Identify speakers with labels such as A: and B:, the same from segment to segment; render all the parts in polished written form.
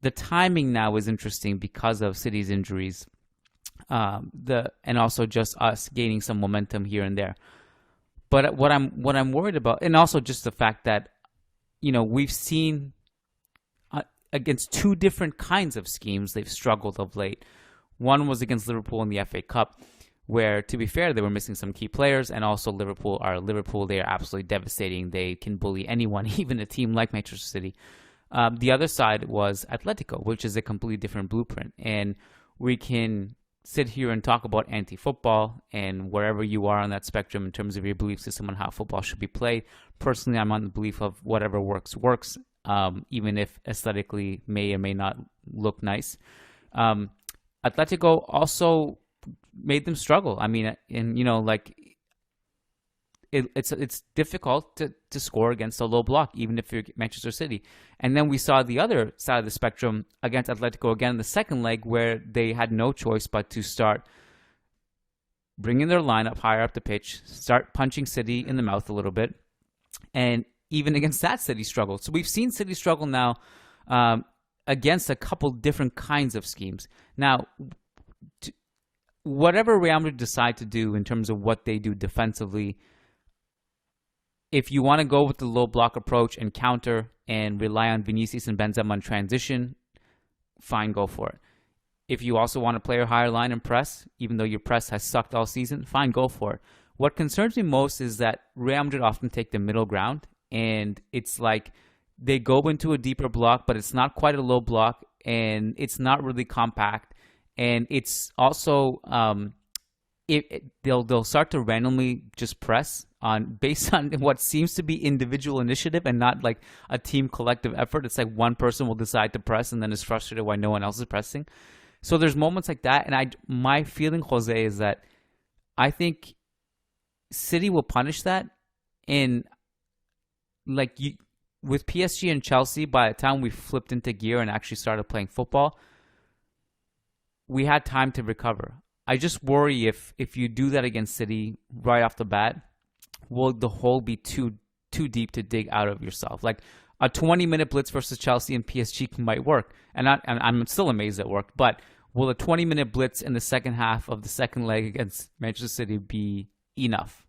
A: the timing now is interesting because of City's injuries, and also just us gaining some momentum here and there. But what I'm worried about, and also just the fact that, we've seen against two different kinds of schemes they've struggled of late. One was against Liverpool in the FA Cup, where, to be fair, they were missing some key players, and also Liverpool. They are absolutely devastating. They can bully anyone, even a team like Manchester City. The other side was Atletico, which is a completely different blueprint, and we can sit here and talk about anti-football and wherever you are on that spectrum in terms of your belief system on how football should be played. Personally, I'm on the belief of whatever works, even if aesthetically may or may not look nice. Atletico also made them struggle. I mean, and it's difficult to score against a low block, even if you're Manchester City. And then we saw the other side of the spectrum against Atletico again in the second leg, where they had no choice but to start bringing their lineup higher up the pitch, start punching City in the mouth a little bit. And even against that, City struggled. So we've seen City struggle now against a couple different kinds of schemes. Now, whatever Real Madrid decide to do in terms of what they do defensively, if you want to go with the low block approach and counter and rely on Vinicius and Benzema on transition, fine, go for it. If you also want to play a higher line and press, even though your press has sucked all season, fine, go for it. What concerns me most is that Real Madrid often take the middle ground, and it's like they go into a deeper block, but it's not quite a low block, and it's not really compact, and it's also they'll start to randomly just press based on what seems to be individual initiative and not like a team collective effort. It's like one person will decide to press and then is frustrated why no one else is pressing. So there's moments like that, and my feeling, Jose, is that I think City will punish that, and with PSG and Chelsea, by the time we flipped into gear and actually started playing football, we had time to recover. I just worry if you do that against City right off the bat, will the hole be too deep to dig out of yourself? Like a 20-minute blitz versus Chelsea and PSG might work, and I'm still amazed it worked. But will a 20-minute blitz in the second half of the second leg against Manchester City be enough?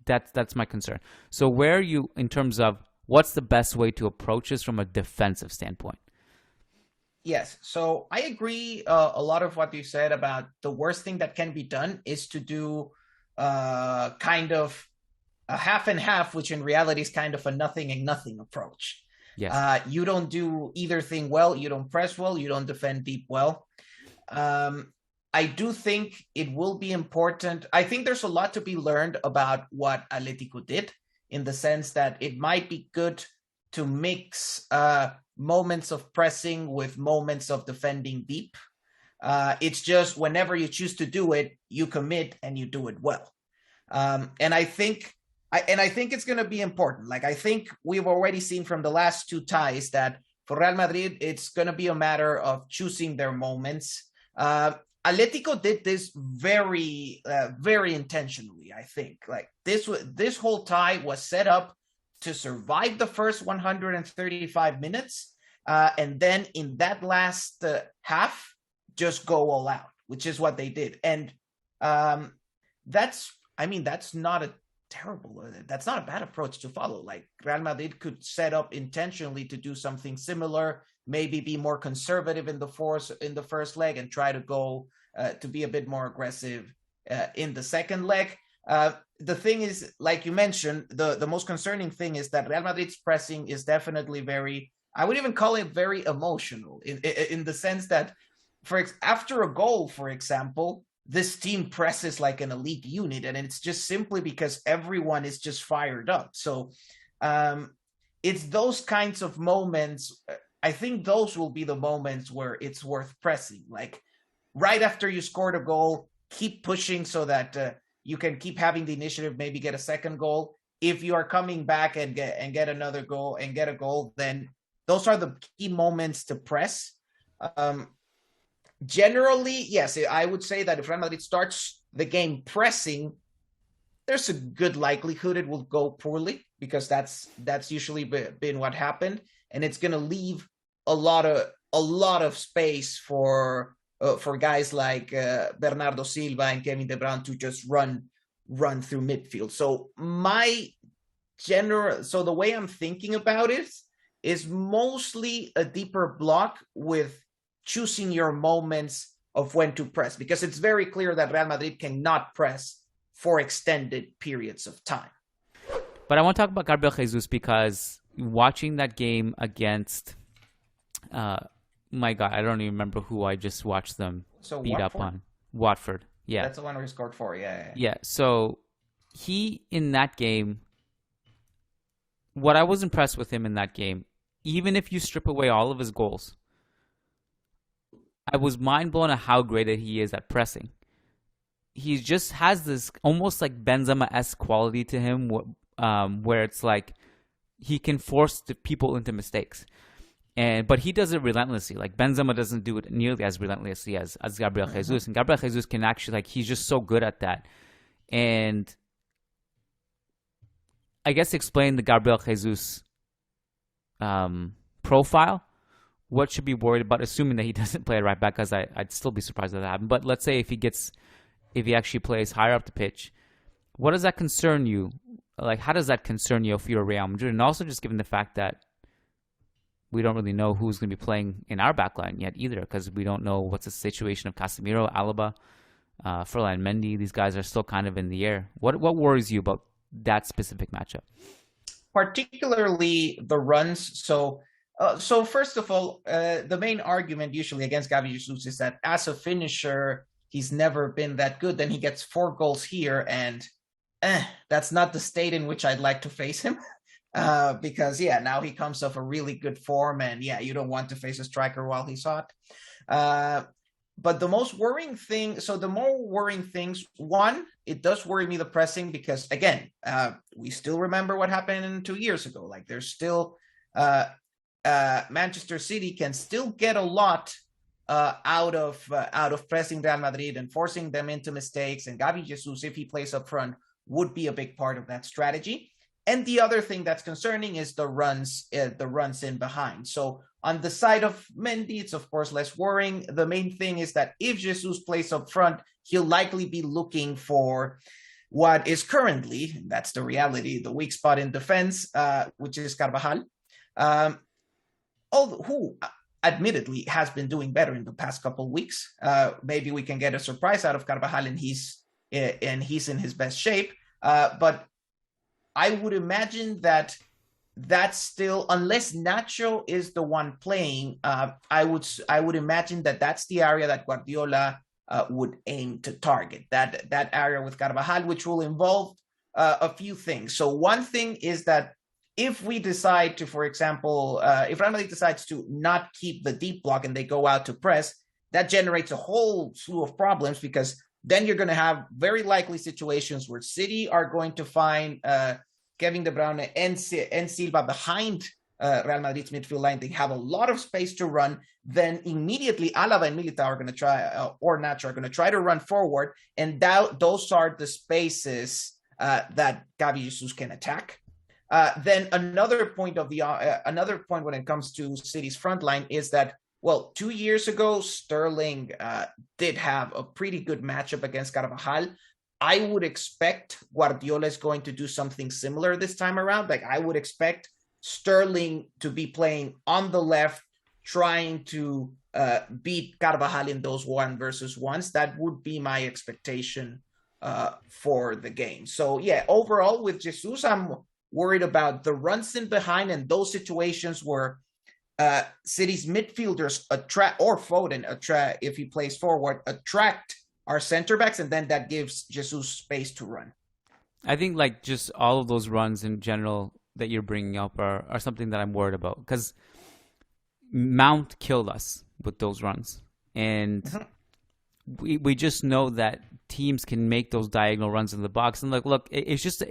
A: That's my concern. So where are you in terms of what's the best way to approach this from a defensive standpoint?
B: Yes, so I agree a lot of what you said about the worst thing that can be done is to do kind of a half and half, which in reality is kind of a nothing and nothing approach.
A: Yes.
B: You don't do either thing well. You don't press well. You don't defend deep well. I do think it will be important. I think there's a lot to be learned about what Atletico did, in the sense that it might be good to mix moments of pressing with moments of defending deep. It's just whenever you choose to do it, you commit and you do it well. And I think it's going to be important. Like, I think we've already seen from the last two ties that for Real Madrid, it's going to be a matter of choosing their moments. Atletico did this very, very intentionally, I think. Like, this whole tie was set up to survive the first 135 minutes, and then in that last half, just go all out, which is what they did. And that's not a bad approach to follow. Like, Real Madrid could set up intentionally to do something similar, maybe be more conservative in the first leg and try to go to be a bit more aggressive in the second leg. The thing is, like you mentioned, the most concerning thing is that Real Madrid's pressing is definitely very, I would even call it very emotional, in the sense that after a goal, for example, this team presses like an elite unit, and it's just simply because everyone is just fired up. So it's those kinds of moments. I think those will be the moments where it's worth pressing. Like, right after you scored a goal, keep pushing so that you can keep having the initiative, maybe get a second goal. If you are coming back and get another goal and get a goal, then those are the key moments to press. Generally, yes, I would say that if Real Madrid starts the game pressing, there's a good likelihood it will go poorly, because that's usually been what happened, and it's going to leave a lot of space for guys like Bernardo Silva and Kevin De Bruyne to just run through midfield. So the way I'm thinking about it is mostly a deeper block with choosing your moments of when to press, because it's very clear that Real Madrid cannot press for extended periods of time.
A: But I want to talk about Gabriel Jesus, because watching that game against, my God, I don't even remember who I just watched them beat
B: Watford?
A: Up on. Watford. Yeah.
B: That's the one where he scored 4. Yeah.
A: Yeah. So he, in that game, what I was impressed with him in that game, even if you strip away all of his goals, I was mind blown at how great he is at pressing. He just has this almost like Benzema-esque quality to him, where it's like he can force the people into mistakes, but he does it relentlessly. Like Benzema doesn't do it nearly as relentlessly as Gabriel Jesus, and Gabriel Jesus can actually, like, he's just so good at that. And I guess explain the Gabriel Jesus profile. What should be worried about, assuming that he doesn't play at right back, because I'd still be surprised if that happened. But let's say if he actually plays higher up the pitch, what does that concern you? Like, how does that concern you if you're Real Madrid? And also just given the fact that we don't really know who's going to be playing in our backline yet either, because we don't know what's the situation of Casemiro, Alaba, Ferland Mendy. These guys are still kind of in the air. What worries you about that specific matchup?
B: Particularly the runs. So first of all, the main argument usually against Gabi Jesus is that as a finisher, he's never been that good. Then he gets 4 goals here, and that's not the state in which I'd like to face him. Because now he comes off a really good form, and you don't want to face a striker while he's hot. But the more worrying things, one, it does worry me, the pressing, because again, we still remember what happened 2 years ago. Like, there's still Manchester City can still get a lot out of pressing Real Madrid and forcing them into mistakes. And Gabi Jesus, if he plays up front, would be a big part of that strategy. And the other thing that's concerning is the runs in behind. So on the side of Mendy, it's of course less worrying. The main thing is that if Jesus plays up front, he'll likely be looking for what is currently, that's the reality, the weak spot in defense, which is Carvajal, who admittedly has been doing better in the past couple of weeks. Maybe we can get a surprise out of Carvajal, and he's in his best shape. But I would imagine that's still, unless Nacho is the one playing, I would imagine that's the area that Guardiola would aim to target, that area with Carvajal, which will involve a few things. So one thing is that if we decide to, for example, if Real Madrid decides to not keep the deep block and they go out to press, that generates a whole slew of problems, because then you're going to have very likely situations where City are going to find Kevin De Bruyne and Silva behind Real Madrid's midfield line. They have a lot of space to run. Then immediately Alaba and Militao are going to try, or Nacho are going to try to run forward, and those are the spaces that Gabi Jesus can attack. Then another point when it comes to City's front line is that, well, 2 years ago, Sterling did have a pretty good matchup against Carvajal. I would expect Guardiola is going to do something similar this time around. Like, I would expect Sterling to be playing on the left, trying to beat Carvajal in those 1-versus-1s. That would be my expectation for the game. So, overall with Jesus, I'm worried about the runs in behind and those situations where City's midfielders or Foden if he plays forward, attract our center backs, and then that gives Jesus space to run.
A: I think like just all of those runs in general that you're bringing up are something that I'm worried about, because Mount killed us with those runs, and we just know that teams can make those diagonal runs in the box. And look, it's just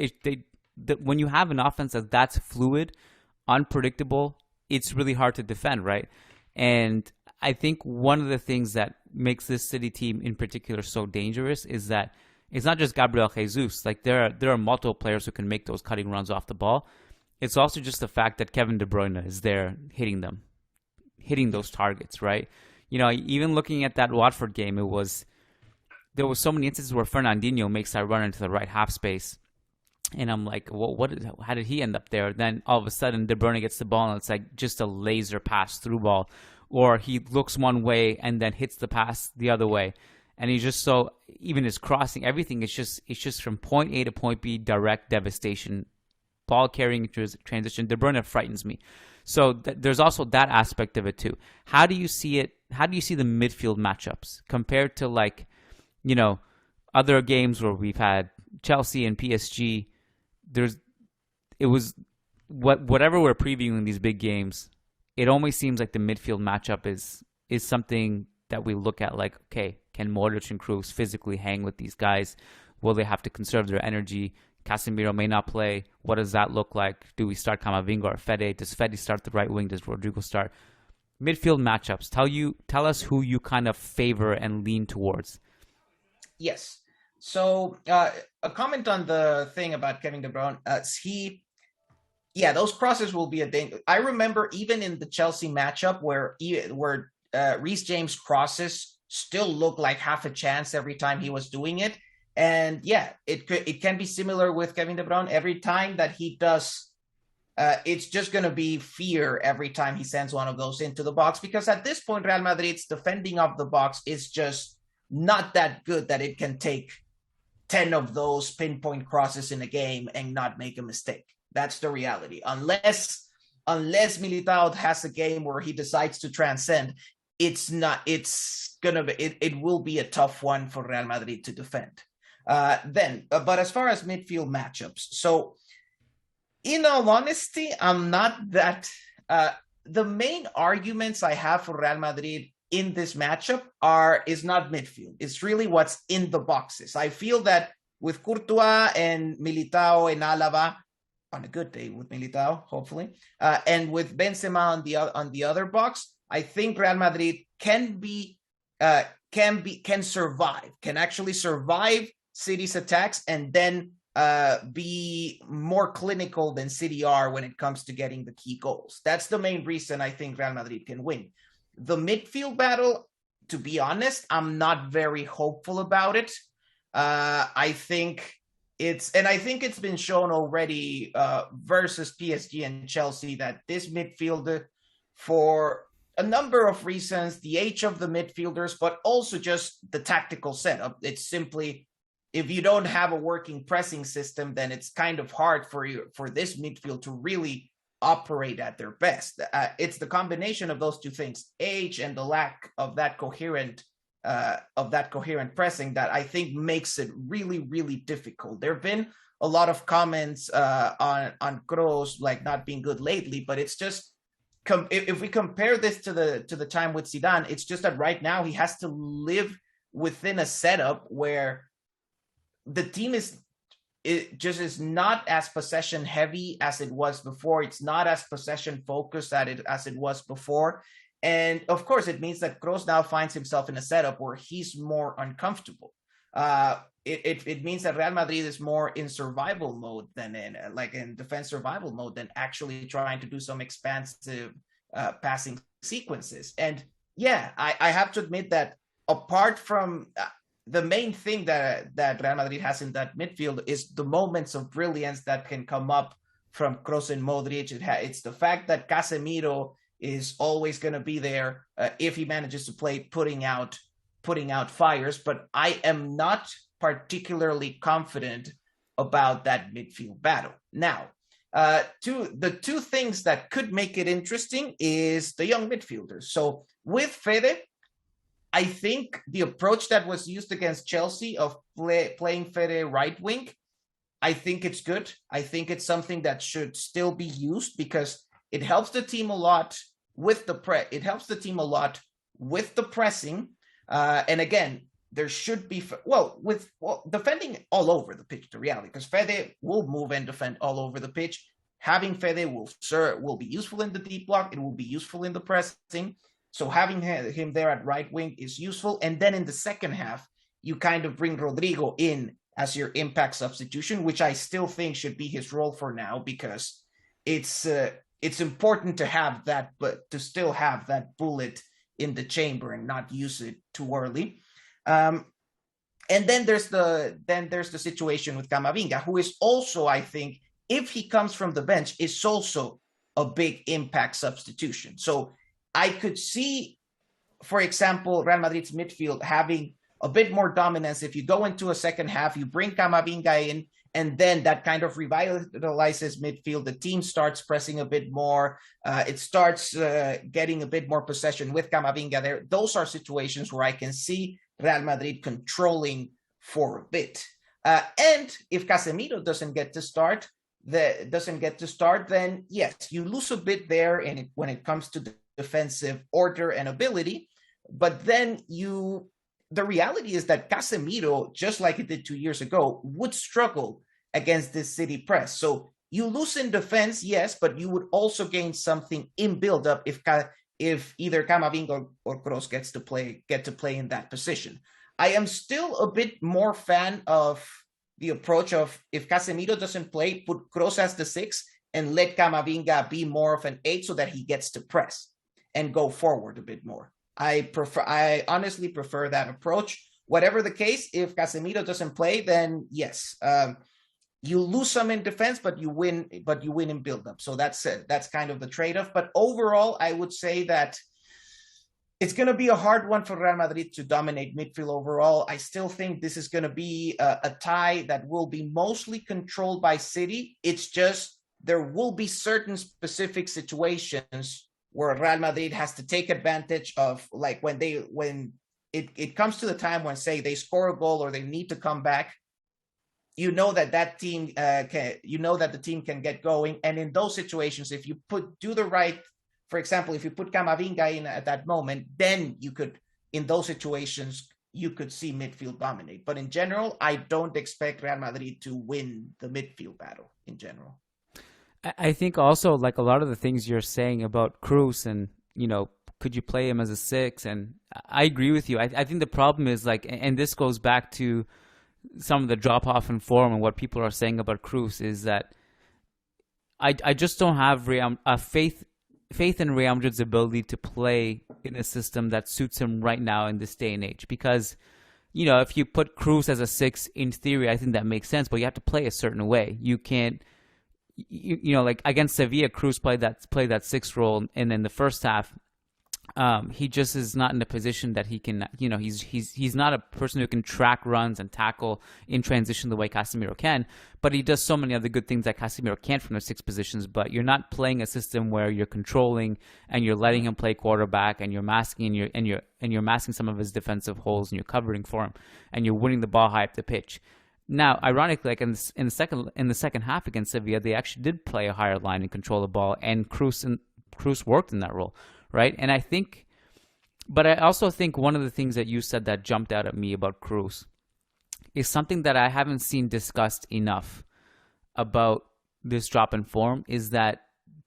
A: when you have an offense that's fluid, unpredictable, it's really hard to defend, right? And I think one of the things that makes this City team in particular so dangerous is that it's not just Gabriel Jesus. Like, there are multiple players who can make those cutting runs off the ball. It's also just the fact that Kevin De Bruyne is there hitting them hitting those targets, right? You know, even looking at that Watford game, there was so many instances where Fernandinho makes that run into the right half space. And I'm like, how did he end up there? Then all of a sudden, De Bruyne gets the ball, and it's like just a laser pass through ball. Or he looks one way and then hits the pass the other way. And he's just so, even his crossing, everything, it's just from point A to point B, direct devastation. Ball carrying transition. De Bruyne frightens me. So there's also that aspect of it too. How do you see it? How do you see the midfield matchups compared to, like, you know, other games where we've had Chelsea and PSG? Whatever we're previewing these big games, it always seems like the midfield matchup is something that we look at like, okay, can Modric and Kroos physically hang with these guys? Will they have to conserve their energy? Casemiro may not play. What does that look like? Do we start Camavinga or Fede? Does Fede start the right wing? Does Rodrigo start? Midfield matchups. Tell us who you kind of favor and lean towards.
B: Yes. So a comment on the thing about Kevin De Bruyne. Those crosses will be a danger. I remember even in the Chelsea matchup where Reece James crosses still looked like half a chance every time he was doing it. And yeah, it can be similar with Kevin De Bruyne. Every time that he does, it's just going to be fear every time he sends one of those into the box, because at this point, Real Madrid's defending of the box is just not that good that it can take 10 of those pinpoint crosses in a game and not make a mistake. That's the reality. Unless Militao has a game where he decides to transcend, it will be a tough one for Real Madrid to defend. But as far as midfield matchups, so in all honesty, I'm not that. The main arguments I have for Real Madrid in this matchup is not midfield. It's really what's in the boxes. I feel that with Courtois and Militao and Alaba, on a good day with Militao, hopefully, and with Benzema on the other box, I think Real Madrid can actually survive City's attacks and then be more clinical than City are when it comes to getting the key goals. That's the main reason I think Real Madrid can win. The midfield battle, to be honest, I'm not very hopeful about it. I think it's been shown already versus PSG and Chelsea that this midfield, for a number of reasons, the age of the midfielders, but also just the tactical setup. It's simply, if you don't have a working pressing system, then it's kind of hard for this midfield to really operate at their best. It's the combination of those two things, age and the lack of that coherent pressing, that I think makes it really, really difficult. There have been a lot of comments on Kroos like not being good lately, but it's just, if we compare this to the time with Zidane, it's just that right now he has to live within a setup where the team is not as possession heavy as it was before. It's not as possession focused as it was before. And of course, it means that Kroos now finds himself in a setup where he's more uncomfortable. It means that Real Madrid is more in survival mode than in defense survival mode than actually trying to do some expansive passing sequences. And yeah, I have to admit that apart from the main thing that Real Madrid has in that midfield is the moments of brilliance that can come up from Kroos and Modric. It's the fact that Casemiro is always going to be there if he manages to play putting out fires. But I am not particularly confident about that midfield battle. Now, the two things that could make it interesting is the young midfielders. So with Fede, I think the approach that was used against Chelsea of playing Fede right wing, I think it's good. I think it's something that should still be used because it helps the team a lot with the pressing. And again, there should be defending all over the pitch, the reality, because Fede will move and defend all over the pitch. Having Fede will be useful in the deep block. It will be useful in the pressing. So having him there at right wing is useful. And then in the second half, you kind of bring Rodrigo in as your impact substitution, which I still think should be his role for now, because it's it's important to have that, but to still have that bullet in the chamber and not use it too early. And then there's the situation with Camavinga, who is also, I think, if he comes from the bench, is also a big impact substitution. So I could see, for example, Real Madrid's midfield having a bit more dominance. If you go into a second half, you bring Camavinga in, and then that kind of revitalizes midfield. The team starts pressing a bit more. It starts getting a bit more possession with Camavinga there. Those are situations where I can see Real Madrid controlling for a bit. And if Casemiro doesn't get to start, then yes, you lose a bit there when it comes to the defensive order and ability. But then the reality is that Casemiro, just like it did 2 years ago, would struggle against this City press. So you lose in defense, yes, but you would also gain something in build-up if either Camavinga or Kroos get to play in that position. I am still a bit more fan of the approach of, if Casemiro doesn't play, put Kroos as the 6 and let Camavinga be more of an 8 so that he gets to press and go forward a bit more. I honestly prefer that approach. Whatever the case, if Casemiro doesn't play, then yes, you lose some in defense, but you win in build-up. So that's kind of the trade-off. But overall, I would say that it's going to be a hard one for Real Madrid to dominate midfield overall. I still think this is going to be a tie that will be mostly controlled by City. It's just there will be certain specific situations where Real Madrid has to take advantage of, like when it comes to the time when, say, they score a goal or they need to come back. You know that the team can get going, and in those situations, if you for example, if you put Camavinga in at that moment, then in those situations, you could see midfield dominate. But in general, I don't expect Real Madrid to win the midfield battle in general.
A: I think also, like, a lot of the things you're saying about Kroos and, could you play him as a 6? And I agree with you. I think the problem is, like, and this goes back to some of the drop-off in form and what people are saying about Kroos, is that I just don't have faith in Real Madrid's ability to play in a system that suits him right now in this day and age. Because, if you put Kroos as a 6, in theory, I think that makes sense, but you have to play a certain way. You can't, like against Sevilla, Kroos played that 6 role, and in the first half, he just is not in a position that he can, he's not a person who can track runs and tackle in transition the way Casemiro can, but he does so many other good things that Casemiro can't from the 6 positions. But you're not playing a system where you're controlling and you're letting him play quarterback, and you're masking and you're masking some of his defensive holes, and you're covering for him, and you're winning the ball high up the pitch. Now, ironically, like in the second half against Sevilla, they actually did play a higher line and control the ball, and Kroos worked in that role. Right. And I also think one of the things that you said that jumped out at me about Kroos is something that I haven't seen discussed enough about this drop in form, is that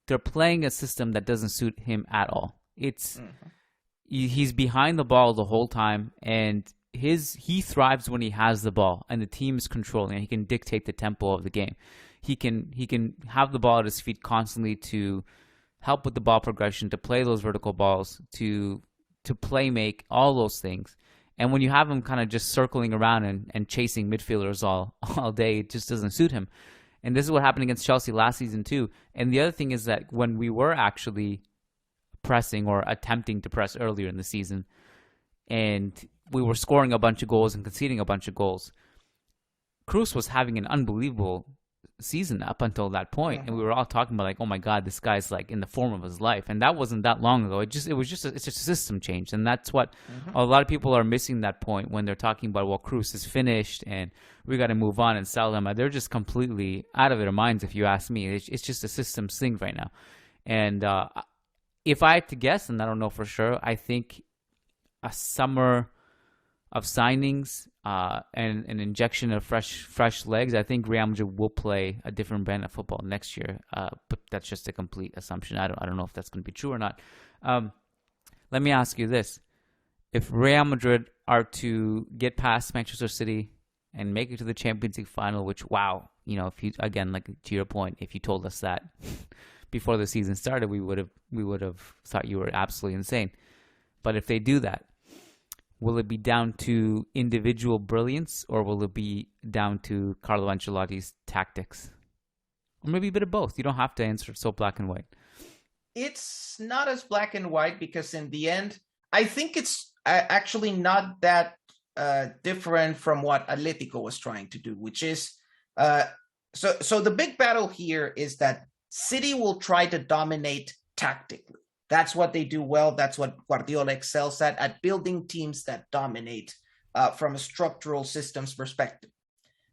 A: they're playing a system that doesn't suit him at all. He's behind the ball the whole time, and he thrives when he has the ball and the team is controlling, and he can dictate the tempo of the game. He can have the ball at his feet constantly to help with the ball progression, to play those vertical balls, to play make, all those things. And when you have him kind of just circling around and chasing midfielders all day, it just doesn't suit him. And this is what happened against Chelsea last season too. And the other thing is that when we were actually pressing or attempting to press earlier in the season, and we were scoring a bunch of goals and conceding a bunch of goals, Kroos was having an unbelievable season up until that point. And we were all talking about, like, oh my God, this guy's like in the form of his life. And that wasn't that long ago. It's just a system change. And that's what a lot of people are missing, that point when they're talking about, well, Kroos is finished and we got to move on and sell him. They're just completely out of their minds, if you ask me. It's just a systems thing right now. And if I had to guess, and I don't know for sure, I think a summer of signings and an injection of fresh legs, I think Real Madrid will play a different brand of football next year. But that's just a complete assumption. I don't know if that's going to be true or not. Let me ask you this: if Real Madrid are to get past Manchester City and make it to the Champions League final, which, wow, if you, again, like to your point, if you told us that before the season started, we would have thought you were absolutely insane. But if they do that, will it be down to individual brilliance, or will it be down to Carlo Ancelotti's tactics? Or maybe a bit of both. You don't have to answer so black and white.
B: It's not as black and white, because in the end, I think it's actually not that different from what Atletico was trying to do, which is so the big battle here is that City will try to dominate tactically. That's what they do well. That's what Guardiola excels at building teams that dominate from a structural systems perspective.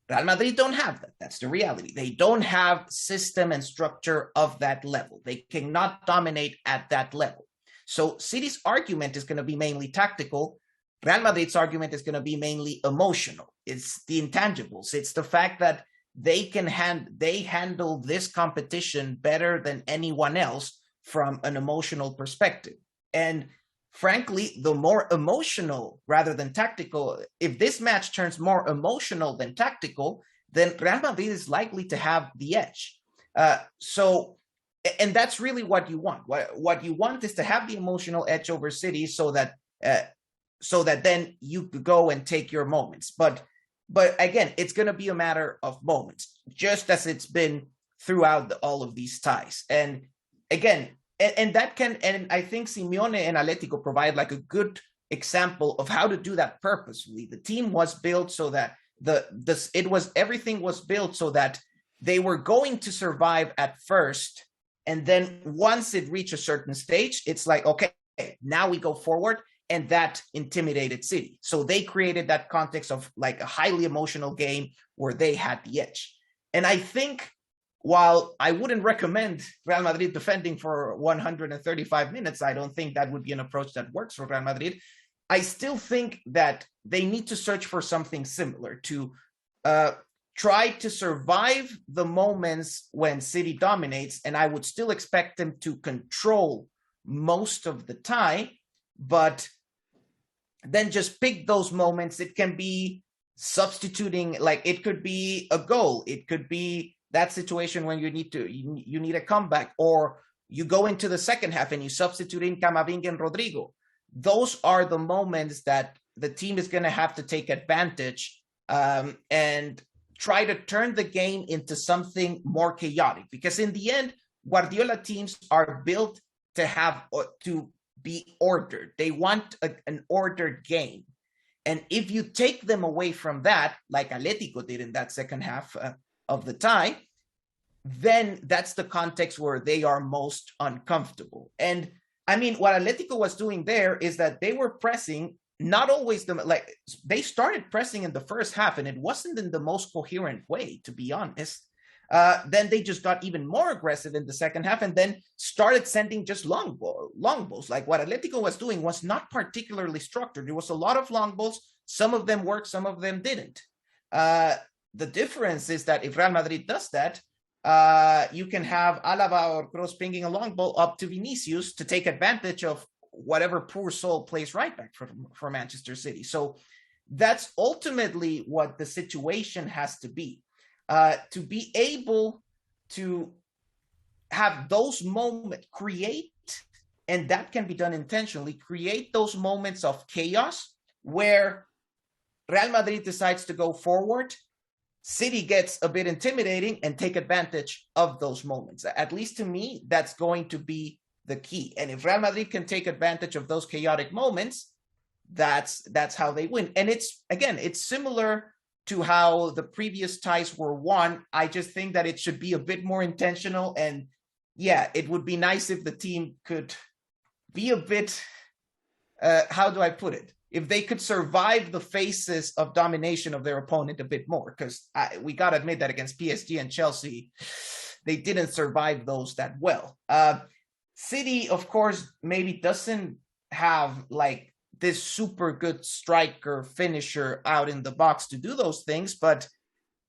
B: Real Madrid don't have that. That's the reality. They don't have system and structure of that level. They cannot dominate at that level. So City's argument is going to be mainly tactical. Real Madrid's argument is going to be mainly emotional. It's the intangibles. It's the fact that they handle this competition better than anyone else from an emotional perspective. And frankly, the more emotional rather than tactical, if this match turns more emotional than tactical, then Real Madrid is likely to have the edge. And that's really what you want. What you want is to have the emotional edge over City, so that then you could go and take your moments. But again, it's going to be a matter of moments, just as it's been throughout all of these ties. And again, and I think Simeone and Atletico provide like a good example of how to do that purposefully. The team was built so that everything was built so that they were going to survive at first, and then once it reached a certain stage, it's like, okay, now we go forward, and that intimidated City. So they created that context of like a highly emotional game where they had the edge. And I think, while I wouldn't recommend Real Madrid defending for 135 minutes, I don't think that would be an approach that works for Real Madrid. I still think that they need to search for something similar to try to survive the moments when City dominates, and I would still expect them to control most of the time, but then just pick those moments. It can be substituting, like it could be a goal, it could be that situation when you need a comeback, or you go into the second half and you substitute in Camavinga and Rodrigo. Those are the moments that the team is going to have to take advantage and try to turn the game into something more chaotic. Because in the end, Guardiola teams are built to be ordered. They want an ordered game. And if you take them away from that, like Atletico did in that second half of the tie, then that's the context where they are most uncomfortable. And I mean, what Atletico was doing there is that they were pressing, not always they started pressing in the first half, and it wasn't in the most coherent way, to be honest. Then they just got even more aggressive in the second half, and then started sending just long balls. Like what Atletico was doing was not particularly structured. There was a lot of long balls. Some of them worked, some of them didn't. The difference is that if Real Madrid does that, you can have Alaba or Kroos pinging a long ball up to Vinicius to take advantage of whatever poor soul plays right back for Manchester City. So that's ultimately what the situation has to be. To be able to have those moments, and that can be done intentionally, create those moments of chaos where Real Madrid decides to go forward, City gets a bit intimidating, and take advantage of those moments. At least to me, that's going to be the key. And if Real Madrid can take advantage of those chaotic moments, that's how they win. And it's similar to how the previous ties were won. I just think that it should be a bit more intentional. And yeah, it would be nice if the team could be a bit, how do I put it? If they could survive the phases of domination of their opponent a bit more, because we got to admit that against PSG and Chelsea, they didn't survive those that well. City, of course, maybe doesn't have like this super good striker finisher out in the box to do those things, but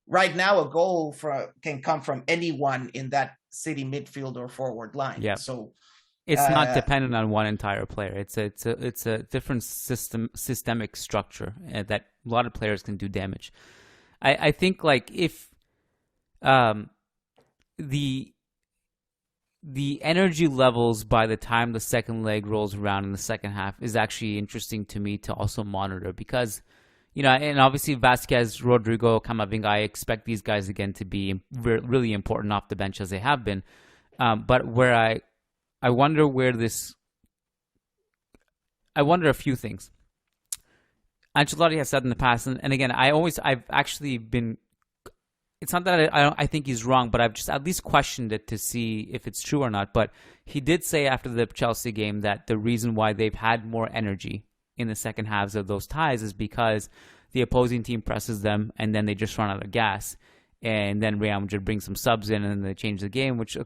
B: right now a goal can come from anyone in that City midfield or forward line.
A: Yeah.
B: So
A: it's not dependent on one entire player. It's a different systemic structure that a lot of players can do damage. I think like if the the energy levels by the time the second leg rolls around in the second half is actually interesting to me to also monitor because, and obviously Vasquez, Rodrigo, Camavinga, I expect these guys again to be really important off the bench as they have been. But where I wonder I wonder a few things. Ancelotti has said in the past, and again, I've actually been. It's not that I think he's wrong, but I've just at least questioned it to see if it's true or not. But he did say after the Chelsea game that the reason why they've had more energy in the second halves of those ties is because the opposing team presses them and then they just run out of gas. And then Real Madrid brings some subs in and then they change the game, which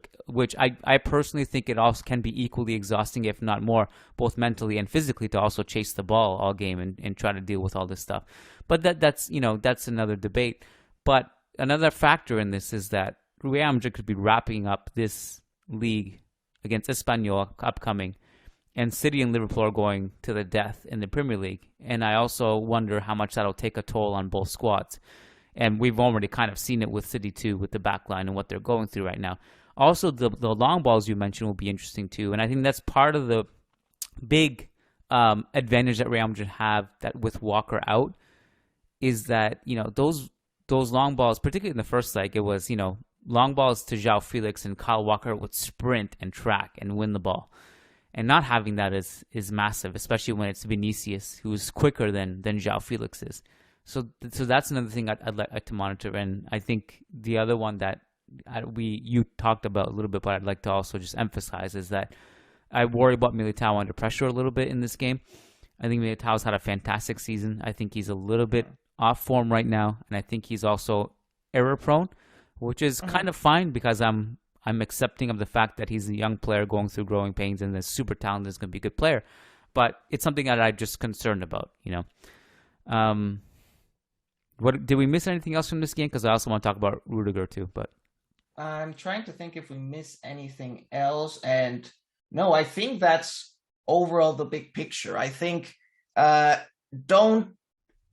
A: I personally think it also can be equally exhausting, if not more, both mentally and physically, to also chase the ball all game and try to deal with all this stuff. But that's another debate. But another factor in this is that Real Madrid could be wrapping up this league against Espanyol upcoming, and City and Liverpool are going to the death in the Premier League. And I also wonder how much that'll take a toll on both squads. And we've already kind of seen it with City too, with the back line and what they're going through right now. Also, the long balls you mentioned will be interesting too. And I think that's part of the big advantage that Real Madrid have that with Walker out is that, those long balls, particularly in the first leg, it was, long balls to João Felix and Kyle Walker would sprint and track and win the ball. And not having that is massive, especially when it's Vinicius, who's quicker than João Felix is. So that's another thing I'd like to monitor. And I think the other one that you talked about a little bit, but I'd like to also just emphasize is that I worry about Militao under pressure a little bit in this game. I think Militao's had a fantastic season. I think he's a little bit off form right now, and I think he's also error prone, which is kind of fine because I'm accepting of the fact that he's a young player going through growing pains and is super talented, is going to be a good player. But it's something that I'm just concerned about, What did we miss anything else from this game? Because I also want to talk about Rudiger too. But
B: I'm trying to think if we miss anything else. And no, I think that's overall the big picture. I think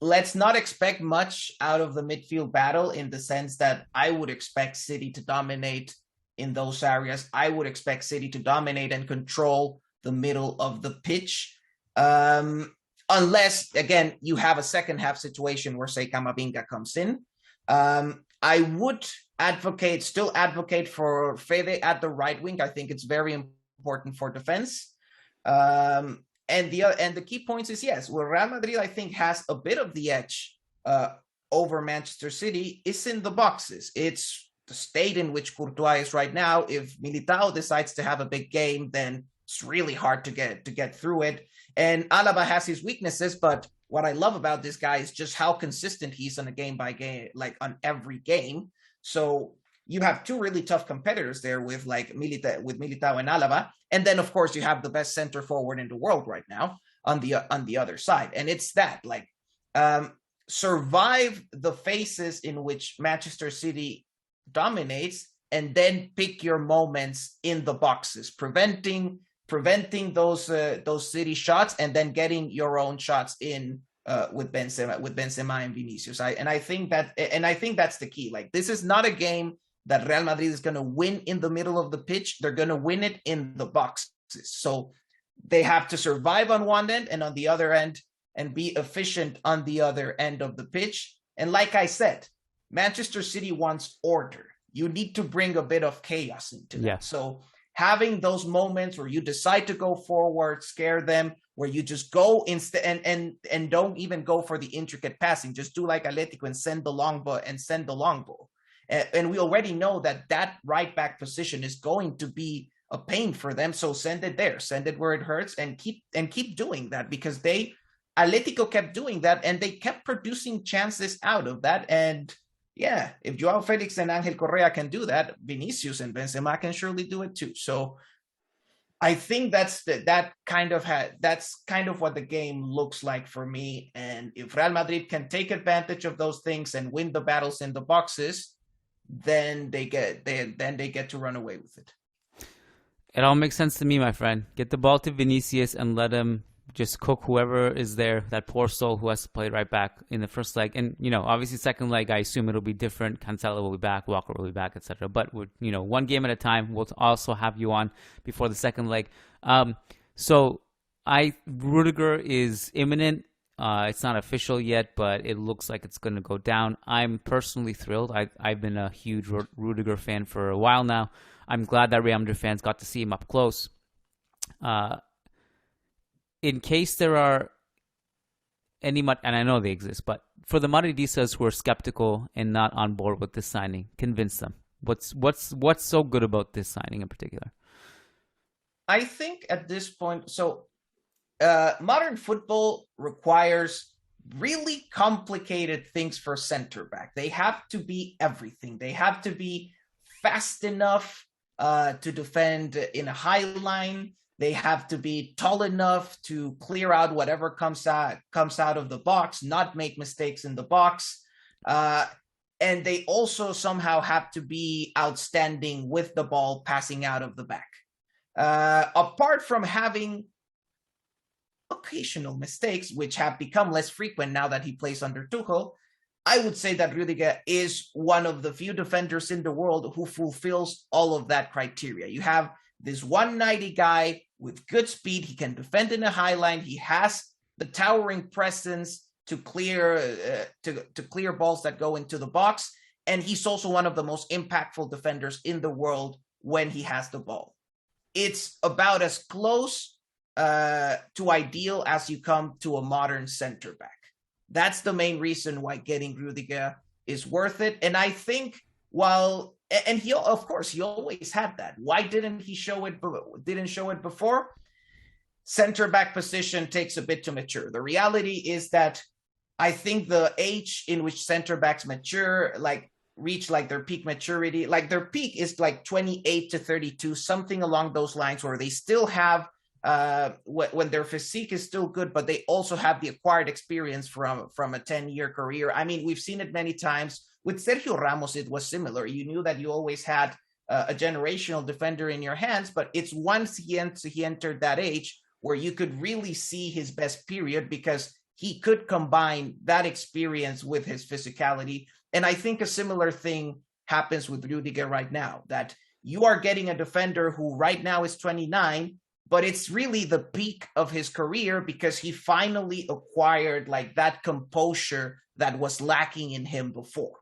B: let's not expect much out of the midfield battle in the sense that I would expect City to dominate in those areas. I would expect City to dominate and control the middle of the pitch. Unless, again, you have a second half situation where, say, Camavinga comes in. I would still advocate for Fede at the right wing. I think it's very important for defense. And the key points is, yes, well, Real Madrid, I think, has a bit of the edge over Manchester City. It's in the boxes. It's the state in which Courtois is right now. If Militao decides to have a big game, then it's really hard to get through it. And Alaba has his weaknesses, but what I love about this guy is just how consistent he's on a game by game, like on every game. So you have two really tough competitors there with Militao and Alaba. And then, of course, you have the best center forward in the world right now on the other side. And it's that, survive the phases in which Manchester City dominates and then pick your moments in the boxes, preventing those City shots and then getting your own shots in with Benzema and Vinicius. I think that's the key. Like, this is not a game that Real Madrid is going to win in the middle of the pitch. They're going to win it in the boxes. So they have to survive on one end and on the other end and be efficient on the other end of the pitch. And like I said, Manchester City wants order. You need to bring a bit of chaos into that. Yeah. So having those moments where you decide to go forward, scare them, where you just go instead and don't even go for the intricate passing, just do like Atletico and send the long ball. And we already know that right back position is going to be a pain for them. So send it there, send it where it hurts, and keep doing that, because Atletico kept doing that and they kept producing chances out of that. And yeah, if Joao Felix and Angel Correa can do that, Vinicius and Benzema can surely do it too. So I think that's kind of what the game looks like for me. And if Real Madrid can take advantage of those things and win the battles in the boxes, then they get to run away with it.
A: It all makes sense to me, my friend. Get the ball to Vinicius and let him just cook whoever is there, that poor soul who has to play right back in the first leg. And, obviously second leg, I assume it'll be different. Cancelo will be back, Walker will be back, etc. But, one game at a time. We'll also have you on before the second leg. So Rudiger is imminent. It's not official yet, but it looks like it's going to go down. I'm personally thrilled. I've been a huge Rudiger fan for a while now. I'm glad that Real Madrid fans got to see him up close. In case there are any, and I know they exist, but for the Madridistas who are skeptical and not on board with this signing, convince them. What's so good about this signing in particular?
B: I think at this point, modern football requires really complicated things for center back. They have to be everything. They have to be fast enough to defend in a high line. They have to be tall enough to clear out whatever comes out of the box, not make mistakes in the box. And they also somehow have to be outstanding with the ball passing out of the back. Apart from having occasional mistakes, which have become less frequent now that he plays under Tuchel, I would say that Rudiger is one of the few defenders in the world who fulfills all of that criteria. You have this 190 guy with good speed. He can defend in a high line. He has the towering presence to clear balls that go into the box. And he's also one of the most impactful defenders in the world when he has the ball. It's about as close to ideal as you come to a modern center back. That's the main reason why getting Rudiger is worth it. And I think he always had that. Why didn't he show it before? Center back position takes a bit to mature. The reality is that I think the age in which center backs mature, reach their peak maturity, their peak is 28 to 32, something along those lines, where they still have when their physique is still good, but they also have the acquired experience from a 10-year career. I mean, we've seen it many times. With Sergio Ramos, it was similar. You knew that you always had a generational defender in your hands, but it's once he entered that age where you could really see his best period, because he could combine that experience with his physicality. And I think a similar thing happens with Rudiger right now, that you are getting a defender who right now is 29, but it's really the peak of his career, because he finally acquired that composure that was lacking in him before.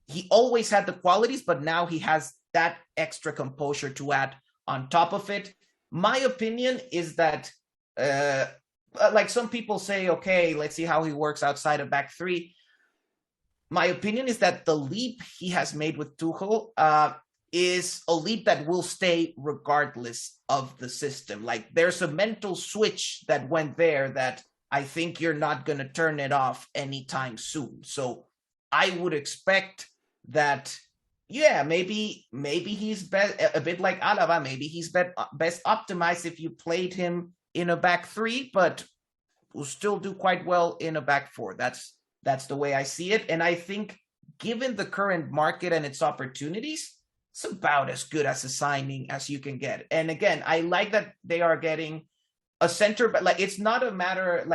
B: He always had the qualities, but now he has that extra composure to add on top of it. My opinion is that, some people say, okay, let's see how he works outside of back three. My opinion is that the leap he has made with Tuchel is a leap that will stay regardless of the system. There's a mental switch that went there that I think you're not going to turn it off anytime soon. So I would expect that, maybe he's a bit like Alaba. Maybe he's best optimized if you played him in a back three, but will still do quite well in a back four. That's the way I see it. And I think given the current market and its opportunities, it's about as good as a signing as you can get. And again, I like that they are getting a center back. It's not a matter,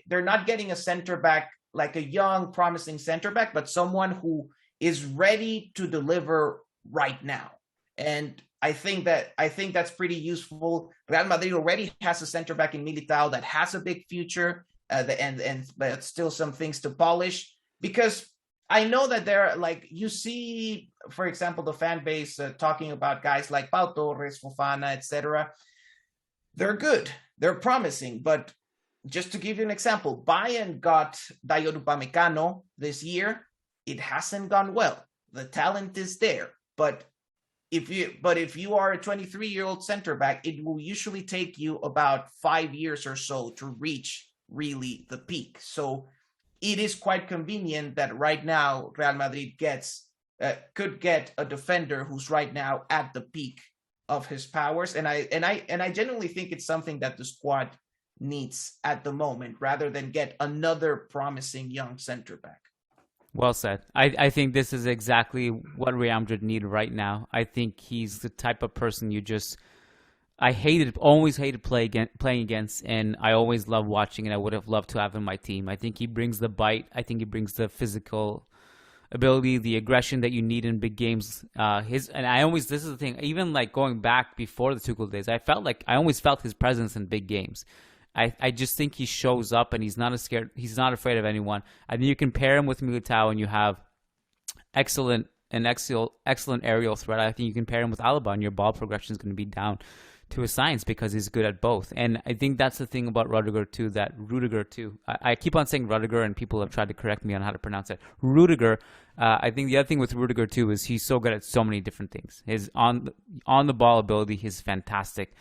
B: they're not getting a center back, a young, promising center back, but someone who is ready to deliver right now. And I think that's pretty useful. Real Madrid already has a center back in Militao that has a big future, but still some things to polish, because I know that there are, you see, for example, the fan base talking about guys like Pau Torres, Fofana, etc. They're good, they're promising, but just to give you an example, Bayern got Dayot Upamecano this year. It hasn't gone well. The talent is there, but if you are a 23-year-old center back, it will usually take you about 5 years or so to reach really the peak. So it is quite convenient that right now Real Madrid could get a defender who's right now at the peak of his powers, and I genuinely think it's something that the squad needs at the moment, rather than get another promising young center back.
A: Well said. I think this is exactly what Real Madrid need right now. I think he's the type of person you just always hated playing against, and I always loved watching, and I would have loved to have him on my team. I think he brings the bite. I think he brings the physical ability, the aggression that you need in big games. This is the thing, even like going back before the Tuchel days, I always felt his presence in big games. I just think he shows up and he's not afraid of anyone. I think you compare him with Militao and you have excellent aerial threat. I think you compare him with Alaba and your ball progression is going to be down to a science because he's good at both. And I think that's the thing about Rudiger too. I keep on saying Rudiger and people have tried to correct me on how to pronounce it. Rudiger. I think the other thing with Rudiger too is he's so good at so many different things. His on the ball ability is fantastic.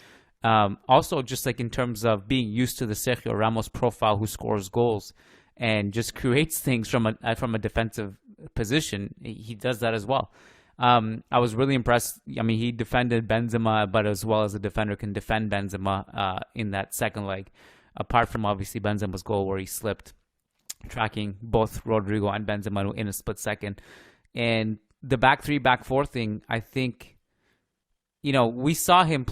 A: Also, just like in terms of being used to the Sergio Ramos profile, who scores goals and just creates things from a defensive position, he does that as well. I was really impressed. I mean, he defended Benzema, but as well as a defender can defend Benzema in that second leg. Apart from obviously Benzema's goal where he slipped, tracking both Rodrigo and Benzema in a split second. And the back three, back four thing, I think, we saw him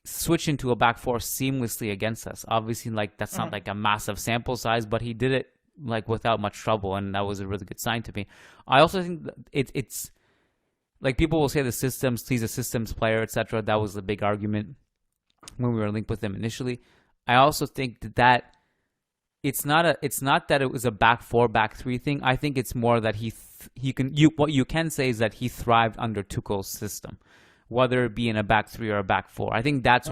A: switch into a back four seamlessly against us. Obviously, like that's not like a massive sample size, but he did it like without much trouble, and that was a really good sign to me. I also think it's like people will say he's a systems player, etc. That was the big argument when we were linked with him initially. I also think that it's not that it was a back four, back three thing. I think it's more that what you can say is that he thrived under Tuchel's system, whether it be in a back three or a back four. I think that's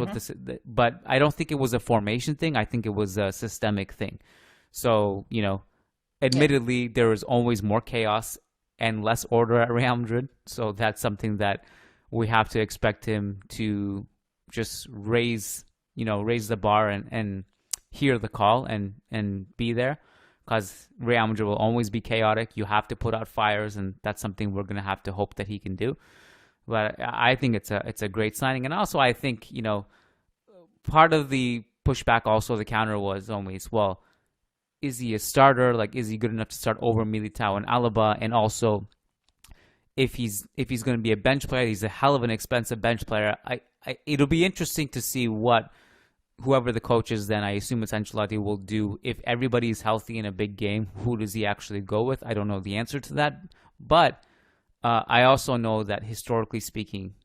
A: but I don't think it was a formation thing. I think it was a systemic thing. So, admittedly, there is always more chaos and less order at Real Madrid. So that's something that we have to expect him to just raise the bar and hear the call and be there, because Real Madrid will always be chaotic. You have to put out fires, and that's something we're going to have to hope that he can do. But I think it's a great signing. And also I think, part of the pushback, also the counter was always, well, is he a starter? Like, is he good enough to start over Militao and Alaba? And also, if he's going to be a bench player, he's a hell of an expensive bench player. It'll be interesting to see what whoever the coach is, then I assume it's Ancelotti, will do. If everybody is healthy in a big game, who does he actually go with? I don't know the answer to that. But I also know that historically speaking,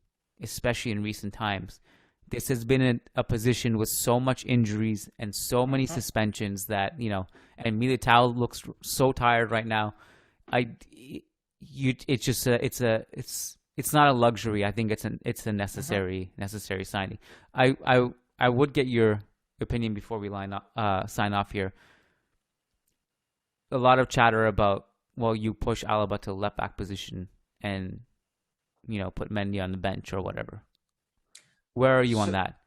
A: especially in recent times, this has been a position with so much injuries and so many suspensions that, and Militao looks so tired right now. It's not a luxury. I think it's a necessary signing. I would get your opinion before we sign off here. A lot of chatter about, well, you push Alaba to left back position and, put Mendy on the bench or whatever. Where are you on that?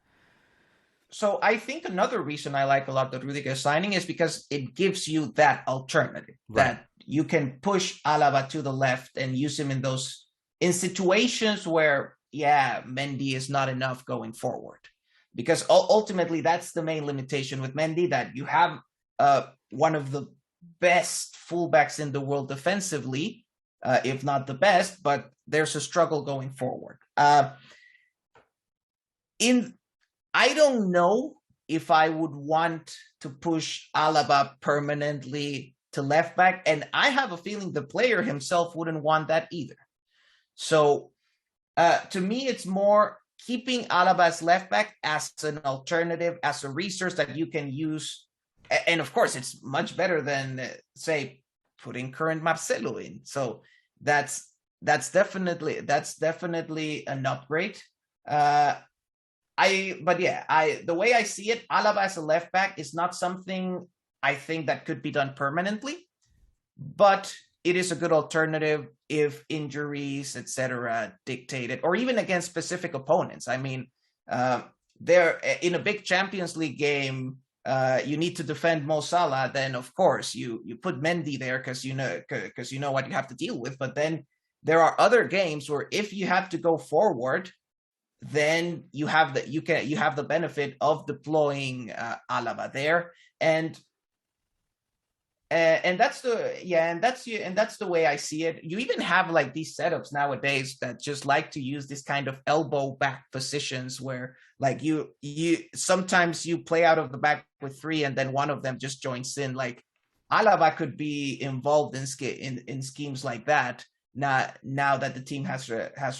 B: So I think another reason I like a lot the Rudiger signing is because it gives you that alternative, that you can push Alaba to the left and use him in situations where, Mendy is not enough going forward. Because ultimately that's the main limitation with Mendy, that you have one of the best fullbacks in the world defensively, if not the best, but there's a struggle going forward. I don't know if I would want to push Alaba permanently to left back, and I have a feeling the player himself wouldn't want that either. So to me, it's more keeping Alaba as left back as an alternative, as a resource that you can use. And of course, it's much better than, say, putting current Marcelo in. So that's definitely an upgrade. The way I see it, Alaba as a left back is not something I think that could be done permanently, but it is a good alternative if injuries, etc., dictate it, or even against specific opponents. I mean, there in a big Champions League game, you need to defend Mo Salah. Then of course you put Mendy there because you know what you have to deal with. But then there are other games where if you have to go forward, then you have the benefit of deploying Alaba there. And and that's the way I see it. You even have like these setups nowadays that just like to use this kind of elbow back positions where like you sometimes you play out of the back with three and then one of them just joins in. Like Alaba could be involved in schemes like that now that the team has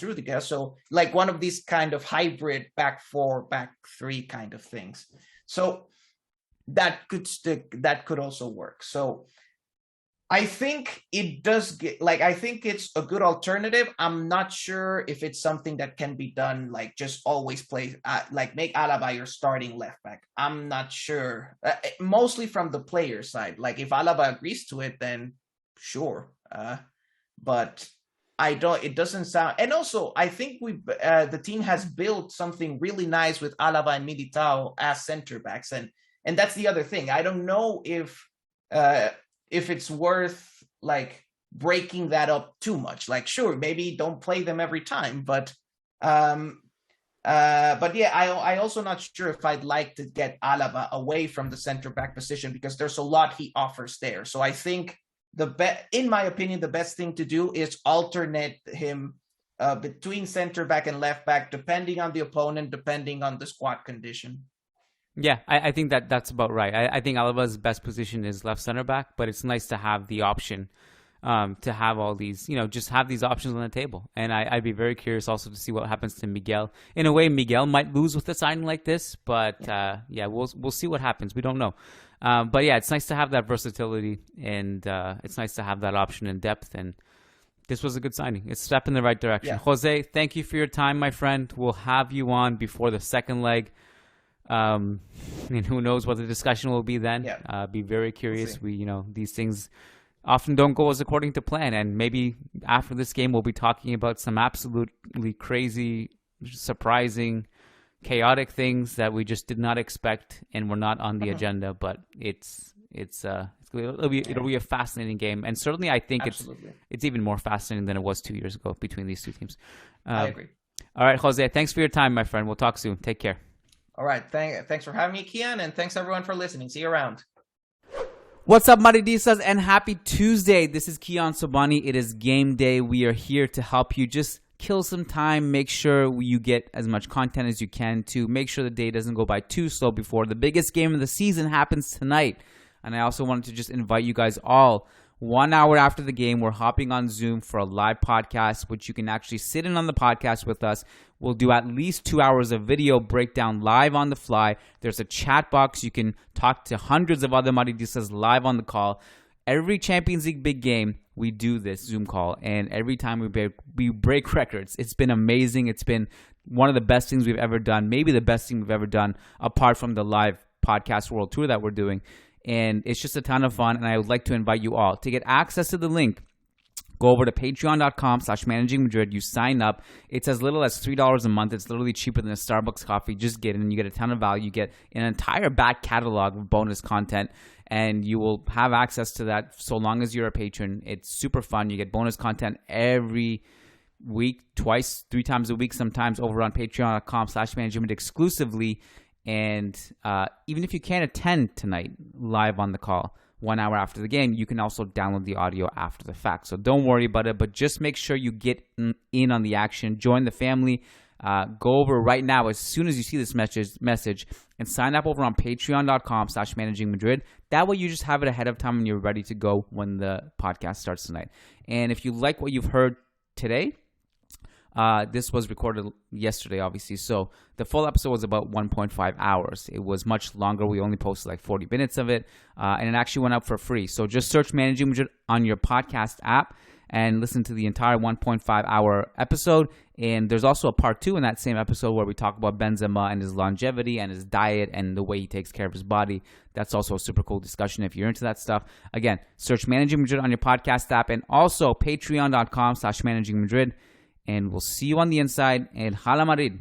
B: Rudiger. So like one of these kind of hybrid back four, back three kind of things. So that could also work. So I think it does I think it's a good alternative. I'm not sure if it's something that can be done, like just always play, like make Alaba your starting left back. I'm not sure, mostly from the player side. Like if Alaba agrees to it, then sure. But it doesn't sound, and also I think the team has built something really nice with Alaba and Militao as center backs. And that's the other thing. I don't know if it's worth like breaking that up too much. Like, sure, maybe don't play them every time, but yeah, I also not sure if I'd like to get Alaba away from the center back position because there's a lot he offers there. So I think in my opinion, the best thing to do is alternate him between center back and left back, depending on the opponent, depending on the squad condition.
A: Yeah, I think that's about right. I think Alaba's best position is left center back, but it's nice to have the option to have all these, just have these options on the table. And I'd be very curious also to see what happens to Miguel. In a way, Miguel might lose with a signing like this, but we'll see what happens. We don't know. But yeah, it's nice to have that versatility, and it's nice to have that option in depth. And this was a good signing. It's a step in the right direction. Yeah. Jose, thank you for your time, my friend. We'll have you on before the second leg. And who knows what the discussion will be then. Yeah. Be very curious. We'll these things often don't go as according to plan, and maybe after this game we'll be talking about some absolutely crazy, surprising, chaotic things that we just did not expect and were not on the agenda. But it'll be a fascinating game, and certainly I think it's even more fascinating than it was 2 years ago between these two teams.
B: I agree.
A: All right, Jose, thanks for your time, my friend. We'll talk soon. Take care.
B: All right. Thanks for having me, Kian, and thanks everyone for listening. See you around.
A: What's up, Madridistas, and happy Tuesday. This is Kian Sobani. It is game day. We are here to help you just kill some time, make sure you get as much content as you can to make sure the day doesn't go by too slow before the biggest game of the season happens tonight. And I also wanted to just invite you guys all. 1 hour after the game, we're hopping on Zoom for a live podcast, which you can actually sit in on the podcast with us. We'll do at least 2 hours of video breakdown live on the fly. There's a chat box. You can talk to hundreds of other Madridistas live on the call. Every Champions League big game, we do this Zoom call. And every time we break records. It's been amazing. It's been one of the best things we've ever done. Maybe the best thing we've ever done, apart from the live podcast world tour that we're doing. And it's just a ton of fun, and I would like to invite you all. To get access to the link, go over to patreon.com/Managing Madrid. You sign up. It's as little as $3 a month. It's literally cheaper than a Starbucks coffee. Just get in. You get a ton of value. You get an entire back catalog of bonus content, and you will have access to that so long as you're a patron. It's super fun. You get bonus content every week, twice, 3 times a week, sometimes over on patreon.com/Managing Madrid exclusively. And even if you can't attend tonight live on the call 1 hour after the game, you can also download the audio after the fact. So don't worry about it, but just make sure you get in on the action. Join the family. Go over right now as soon as you see this message and sign up over on patreon.com/Managing Madrid. That way you just have it ahead of time and you're ready to go when the podcast starts tonight. And if you like what you've heard today, this was recorded yesterday, obviously. So the full episode was about 1.5 hours. It was much longer. We only posted like 40 minutes of it. And it actually went up for free. So just search Managing Madrid on your podcast app and listen to the entire 1.5 hour episode. And there's also a part 2 in that same episode where we talk about Benzema and his longevity and his diet and the way he takes care of his body. That's also a super cool discussion if you're into that stuff. Again, search Managing Madrid on your podcast app and also patreon.com/Managing Madrid. And we'll see you on the inside. And Hala Madrid.